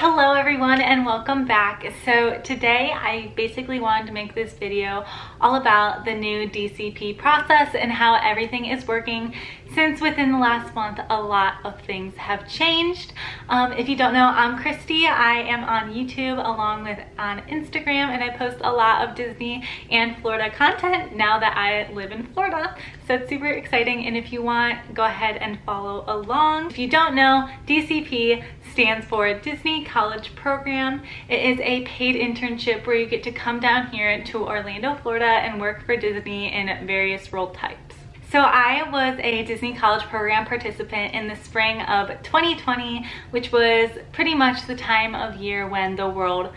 Hello everyone and welcome back. So today I basically wanted to make this video all about the new DCP process and how everything is working, since within the last month a lot of things have changed. If you don't know, I'm Christy. I am on YouTube along with on Instagram, and I post a lot of Disney and Florida content now that I live in Florida. So it's super exciting, and if you want, go ahead and follow along. If you don't know, DCP stands for Disney College Program. It is a paid internship where you get to come down here to Orlando, Florida and work for Disney in various role types. So I was a Disney College Program participant in the spring of 2020, which was pretty much the time of year when the world,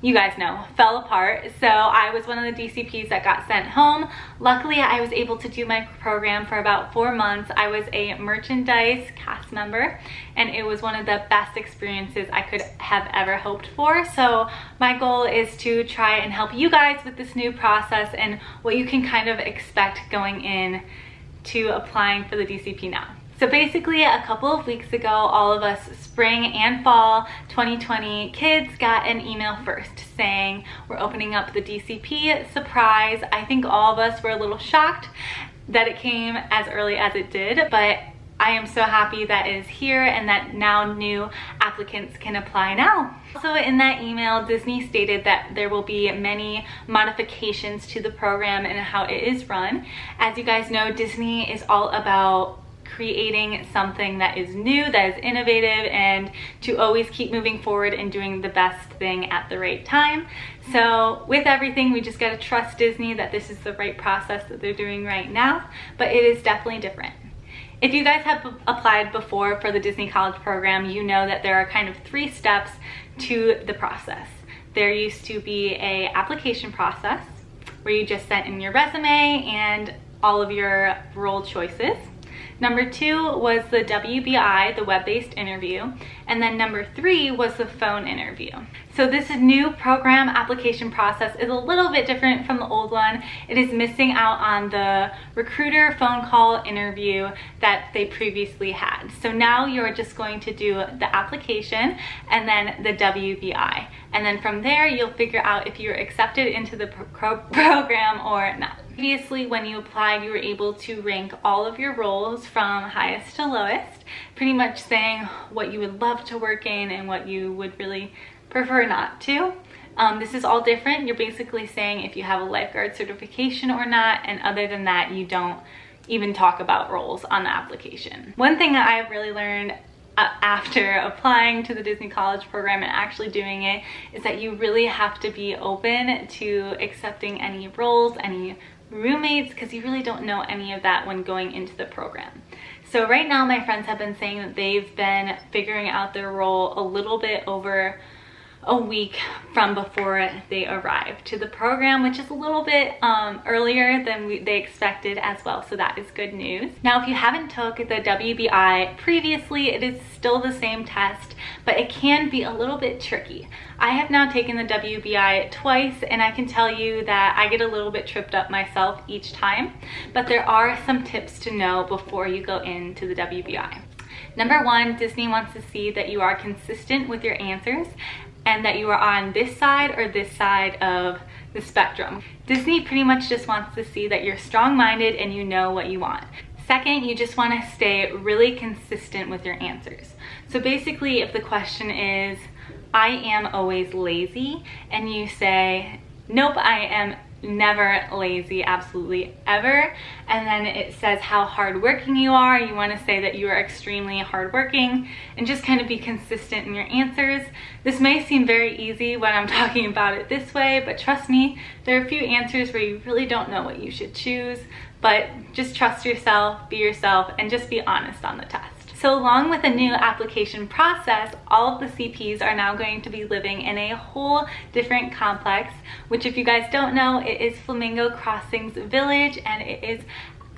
you guys know, fell apart. So I was one of the DCPs that got sent home. Luckily, I was able to do my program for about 4 months. I was a merchandise cast member, and it was one of the best experiences I could have ever hoped for. So my goal is to try and help you guys with this new process and what you can kind of expect going in to applying for the DCP now. So basically, a couple of weeks ago, all of us spring and fall 2020 kids got an email first saying we're opening up the DCP. Surprise. I think all of us were a little shocked that it came as early as it did, but I am so happy that it is here and that now new applicants can apply now. Also in that email, Disney stated that there will be many modifications to the program and how it is run. As you guys know, Disney is all about creating something that is new, that is innovative, and to always keep moving forward and doing the best thing at the right time. So with everything, we just gotta trust Disney that this is the right process that they're doing right now, but it is definitely different. If you guys have applied before for the Disney College Program, you know that there are kind of 3 steps to the process. There used to be a application process where you just sent in your resume and all of your role choices. Number 2 was the WBI, the web-based interview, and then number 3 was the phone interview. So this new program application process is a little bit different from the old one. It is missing out on the recruiter phone call interview that they previously had. So now you're just going to do the application and then the WBI. And then from there, you'll figure out if you're accepted into the program or not. Previously, when you applied, you were able to rank all of your roles from highest to lowest, pretty much saying what you would love to work in and what you would really prefer not to. This is all different. You're basically saying if you have a lifeguard certification or not, and other than that, you don't even talk about roles on the application. One thing that I've really learned after applying to the Disney College Program and actually doing it is that you really have to be open to accepting any roles, any roommates, because you really don't know any of that when going into the program. So right now my friends have been saying that they've been figuring out their role a little bit over a week from before they arrive to the program, which is a little bit earlier than they expected as well, so that is good news. Now, if you haven't took the WBI previously, it is still the same test, but it can be a little bit tricky. I have now taken the WBI twice, and I can tell you that I get a little bit tripped up myself each time, but there are some tips to know before you go into the WBI. Number 1, Disney wants to see that you are consistent with your answers and that you are on this side or this side of the spectrum. Disney pretty much just wants to see that you're strong-minded and you know what you want. Second, you just want to stay really consistent with your answers. So basically, if the question is, I am always lazy, and you say, nope, I am never lazy, absolutely ever, and then it says how hardworking you are, you want to say that you are extremely hardworking, and just kind of be consistent in your answers. This may seem very easy when I'm talking about it this way, but trust me, there are a few answers where you really don't know what you should choose, but just trust yourself, be yourself, and just be honest on the test. So along with the new application process, all of the CPs are now going to be living in a whole different complex, which if you guys don't know, it is Flamingo Crossings Village, and it is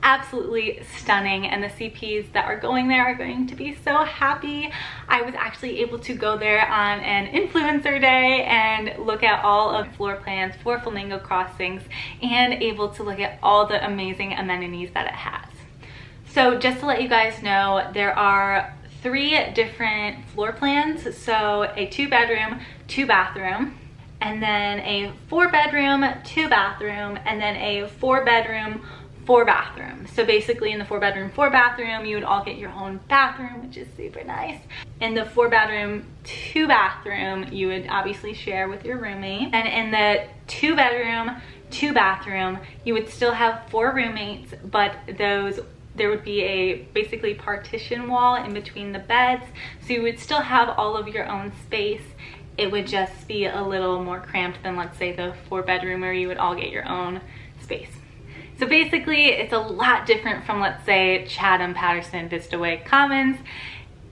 absolutely stunning, and the CPs that are going there are going to be so happy. I was actually able to go there on an influencer day and look at all of floor plans for Flamingo Crossings and able to look at all the amazing amenities that it has. So just to let you guys know, there are 3 different floor plans. So a 2-bedroom, 2-bathroom, and then a 4-bedroom, 2-bathroom, and then a 4-bedroom, 4-bathroom. So basically in the 4-bedroom, 4-bathroom, you would all get your own bathroom, which is super nice. In the 4-bedroom, 2-bathroom, you would obviously share with your roommate. And in the 2-bedroom, 2-bathroom, you would still have 4 roommates, but there would be a basically partition wall in between the beds. So you would still have all of your own space. It would just be a little more cramped than, let's say, the 4-bedroom where you would all get your own space. So basically, it's a lot different from, let's say, Chatham, Patterson, Vista Way Commons.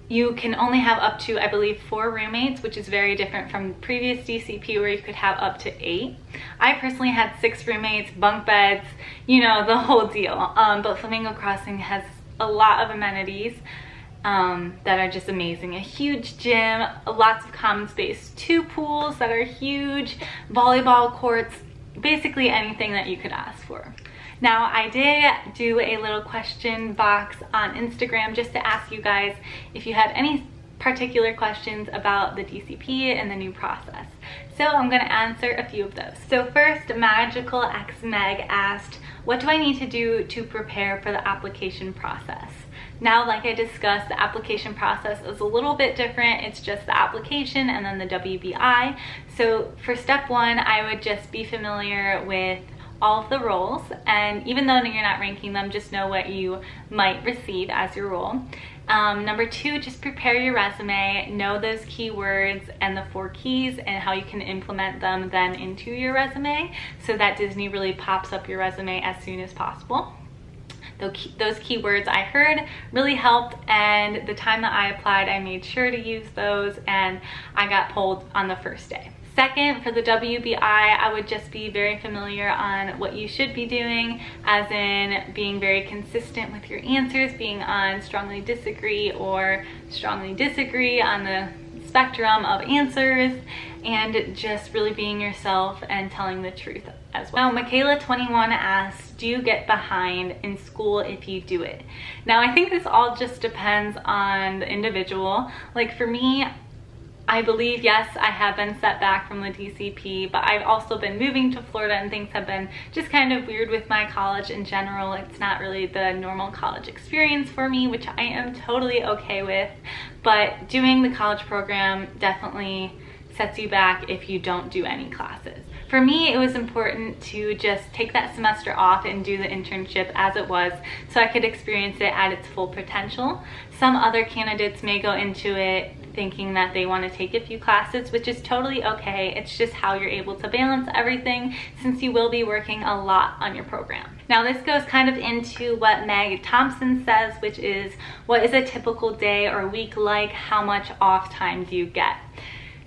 You can only have up to, I believe, 4 roommates, which is very different from previous DCP where you could have up to 8. I personally had 6 roommates, bunk beds, you know, the whole deal. But Flamingo Crossing has a lot of amenities that are just amazing. A huge gym, lots of common space, 2 pools that are huge, volleyball courts, basically anything that you could ask for. Now, I did do a little question box on Instagram just to ask you guys if you had any particular questions about the DCP and the new process. So I'm going to answer a few of those. So first, Magical X Meg asked, what do I need to do to prepare for the application process? Now, like I discussed, the application process is a little bit different. It's just the application and then the WBI. So for step 1, I would just be familiar with all of the roles, and even though you're not ranking them, just know what you might receive as your role. Number 2, just prepare your resume, know those keywords and the 4 keys and how you can implement them then into your resume so that Disney really pops up your resume as soon as possible. Those keywords I heard really helped, and the time that I applied, I made sure to use those, and I got pulled on the first day. Second, for the WBI, I would just be very familiar on what you should be doing, as in being very consistent with your answers, being on strongly disagree or strongly disagree on the spectrum of answers, and just really being yourself and telling the truth as well. Now, Michaela21 asked, do you get behind in school if you do it? Now, I think this all just depends on the individual. Like for me, I believe, yes, I have been set back from the DCP, but I've also been moving to Florida and things have been just kind of weird with my college in general. It's not really the normal college experience for me, which I am totally okay with, but doing the college program definitely sets you back if you don't do any classes. For me, it was important to just take that semester off and do the internship as it was so I could experience it at its full potential. Some other candidates may go into it thinking that they want to take a few classes, which is totally okay. It's just how you're able to balance everything since you will be working a lot on your program. Now, this goes kind of into what Meg Thompson says, which is, what is a typical day or week like? How much off time do you get?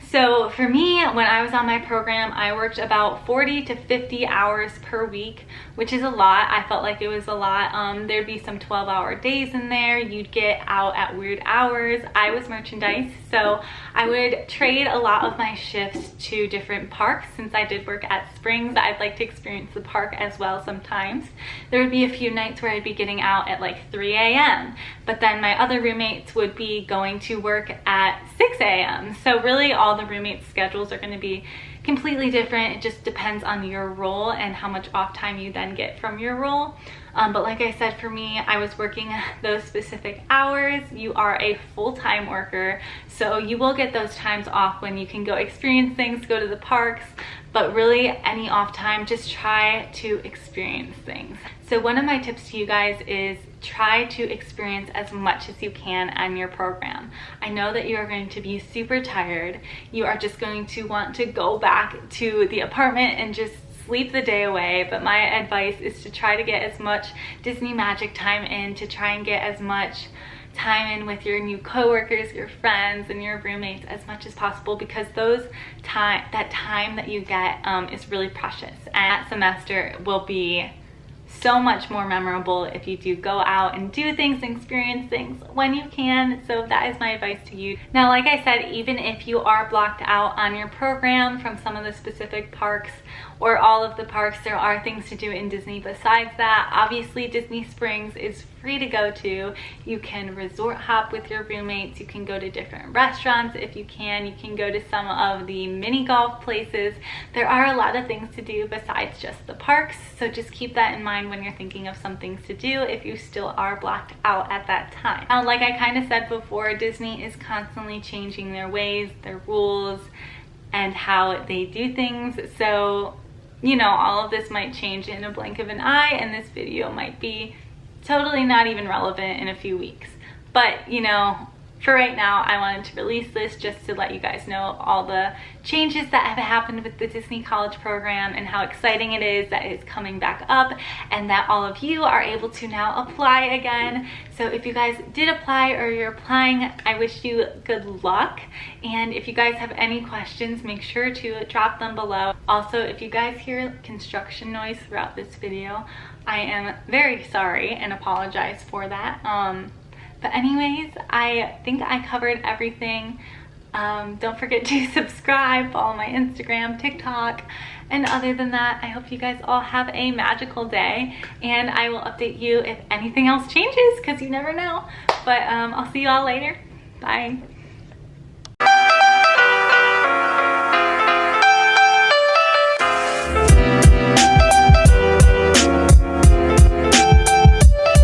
So for me, when I was on my program, I worked about 40 to 50 hours per week, which is a lot. I felt like it was a lot. There'd be some 12-hour days in there. You'd get out at weird hours. I was merchandise, so I would trade a lot of my shifts to different parks. Since I did work at Springs, I'd like to experience the park as well sometimes. There would be a few nights where I'd be getting out at like 3 a.m., but then my other roommates would be going to work at 6 a.m. So really all the roommates' schedules are going to be completely different. It just depends on your role and how much off time you then get from your role. But like I said, for me, I was working those specific hours. You are a full-time worker, so you will get those times off when you can go experience things, go to the parks, but really any off time, just try to experience things. So one of my tips to you guys is try to experience as much as you can on your program. I know that you are going to be super tired. You are just going to want to go back to the apartment and just sleep the day away, but my advice is to try to get as much Disney magic time in, to try and get as much time in with your new coworkers, your friends, and your roommates as much as possible, because that time that you get is really precious, and that semester will be so much more memorable if you do go out and do things and experience things when you can. So that is my advice to you. Now, like I said, even if you are blocked out on your program from some of the specific parks or all of the parks, there are things to do in Disney besides that. Obviously, Disney Springs is free to go to. You can resort hop with your roommates. You can go to different restaurants if you can. You can go to some of the mini golf places. There are a lot of things to do besides just the parks, so just keep that in mind when you're thinking of some things to do if you still are blocked out at that time. Now, like I kind of said before, Disney is constantly changing their ways, their rules, and how they do things. So, you know, all of this might change in a blink of an eye, and this video might be totally not even relevant in a few weeks. But, you know, for right now, I wanted to release this just to let you guys know all the changes that have happened with the Disney College program and how exciting it is that it's coming back up and that all of you are able to now apply again. So if you guys did apply or you're applying, I wish you good luck. And if you guys have any questions, make sure to drop them below. Also, if you guys hear construction noise throughout this video, I am very sorry and apologize for that. But anyways, I think I covered everything. Don't forget to subscribe, follow my Instagram, TikTok, and other than that, I hope you guys all have a magical day, and I will update you if anything else changes, because you never know. But I'll see you all later. Bye.